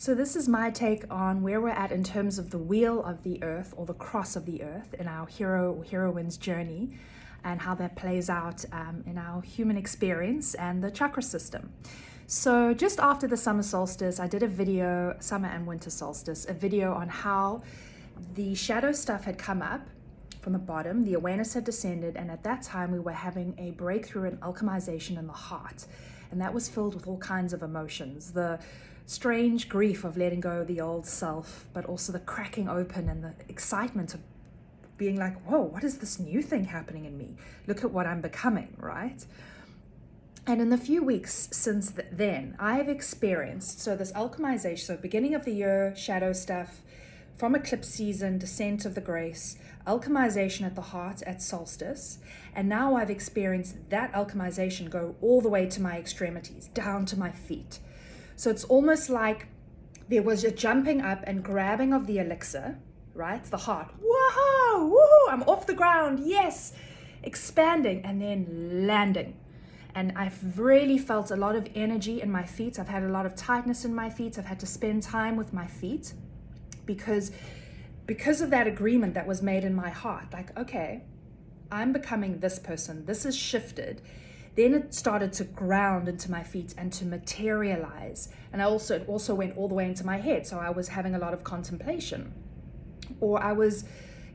So this is my take on where we're at in terms of the wheel of the earth, or the cross of the earth, in our hero or heroine's journey, and how that plays out in our human experience and the chakra system. So just after the summer solstice, I did a video, summer and winter solstice, a video on how the shadow stuff had come up from the bottom, the awareness had descended, and at that time we were having a breakthrough in alchemization in the heart. And that was filled with all kinds of emotions. The strange grief of letting go of the old self, but also the cracking open and the excitement of being like, whoa, what is this new thing happening in me? Look at what I'm becoming, right? And in the few weeks since then, I've experienced, so this alchemization, so beginning of the year, shadow stuff, from eclipse season, descent of the grace, alchemization at the heart at solstice, and now I've experienced that alchemization go all the way to my extremities, down to my feet. So it's almost like there was a jumping up and grabbing of the elixir, right? The heart, whoa, woohoo, I'm off the ground, yes, expanding, and then landing. And I've really felt a lot of energy in my feet. I've had a lot of tightness in my feet. I've had to spend time with my feet because of that agreement that was made in my heart. Like, okay, I'm becoming this person. This is shifted. Then it started to ground into my feet and to materialize. And it also went all the way into my head. So I was having a lot of contemplation, or I was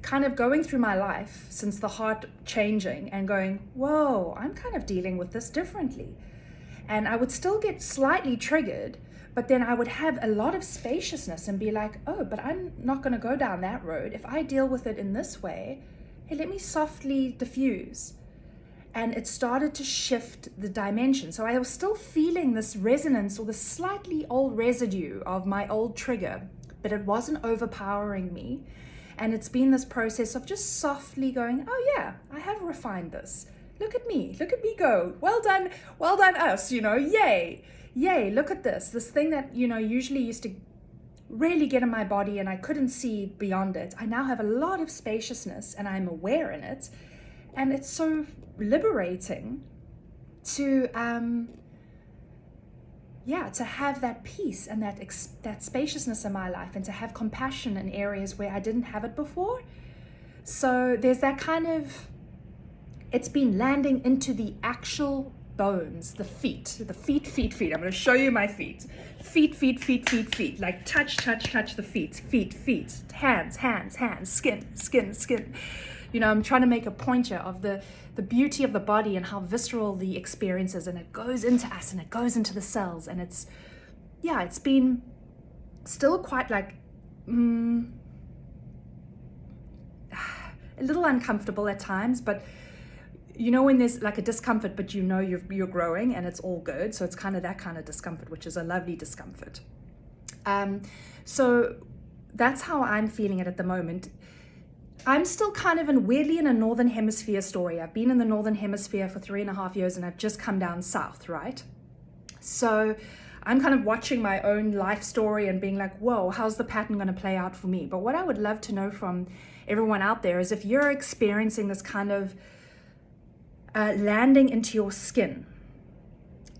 kind of going through my life since the heart changing and going, whoa, I'm kind of dealing with this differently. And I would still get slightly triggered, but then I would have a lot of spaciousness and be like, oh, but I'm not going to go down that road. If I deal with it in this way, hey, let me softly diffuse. And it started to shift the dimension. So I was still feeling this resonance or the slightly old residue of my old trigger, but it wasn't overpowering me. And it's been this process of just softly going, oh yeah, I have refined this. Look at me go. Well done us, yay, look at this thing that, usually used to really get in my body and I couldn't see beyond it. I now have a lot of spaciousness and I'm aware in it. And it's so liberating to have that peace and that spaciousness in my life, and to have compassion in areas where I didn't have it before. So there's that kind of, it's been landing into the actual bones, the feet. I'm going to show you my feet. Feet. Like touch the feet. Hands, skin. I'm trying to make a pointer of the beauty of the body and how visceral the experience is, and it goes into us and it goes into the cells, and it's been still quite like a little uncomfortable at times, but when there's like a discomfort, but you're growing and it's all good. So it's kind of that kind of discomfort, which is a lovely discomfort. So that's how I'm feeling it at the moment. I'm still kind of weirdly in a Northern Hemisphere story. I've been in the Northern Hemisphere for 3.5 years and I've just come down south, right? So I'm kind of watching my own life story and being like, whoa, how's the pattern going to play out for me? But what I would love to know from everyone out there is if you're experiencing this kind of landing into your skin,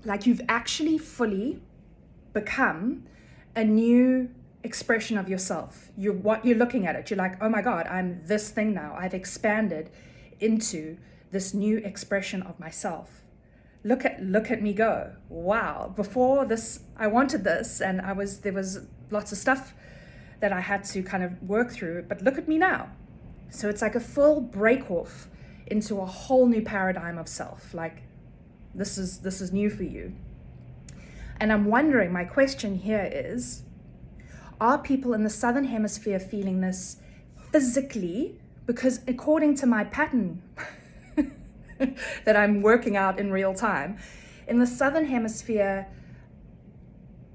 like you've actually fully become a new expression of yourself. You're looking at it, you're like, oh my God, I'm this thing now. I've expanded into this new expression of myself. Look at me go. Wow. Before this, I wanted this, and there was lots of stuff that I had to kind of work through, but look at me now. So it's like a full break off into a whole new paradigm of self. Like this is new for you. And I'm wondering, my question here is, are people in the Southern Hemisphere feeling this physically? Because according to my pattern that I'm working out in real time, in the Southern Hemisphere,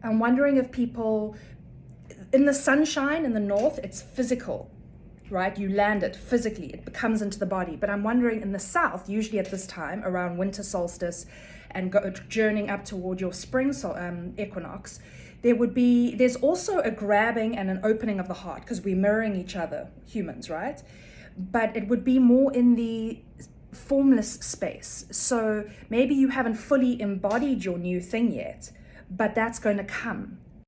I'm wondering if people, in the sunshine in the north, it's physical, right? You land it physically, it becomes into the body. But I'm wondering in the south, usually at this time, around winter solstice and journeying up toward your spring equinox, there's also a grabbing and an opening of the heart, because we're mirroring each other, humans, right? But it would be more in the formless space. So maybe you haven't fully embodied your new thing yet, but that's going to come.